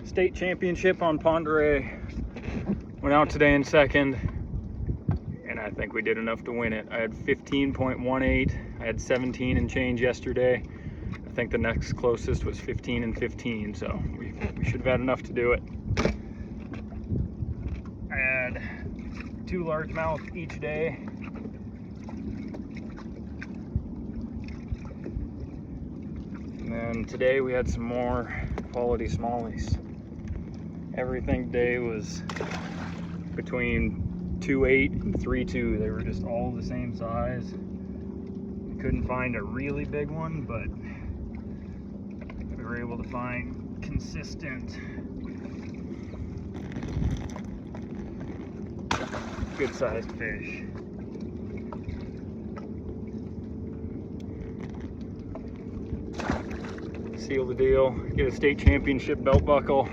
State championship on Pend Oreille. Went out today in second, and I think we did enough to win it. I had 15.18. I had 17 and change yesterday. I think the next closest was 15 and 15, so we should have had enough to do it. I had 2 largemouth each day. And then today we had some more quality smallies. Everything today was between 2.8 and 3.2. They were just all the same size. We couldn't find a really big one, but we were able to find consistent, good sized fish. Seal the deal, get a state championship belt buckle.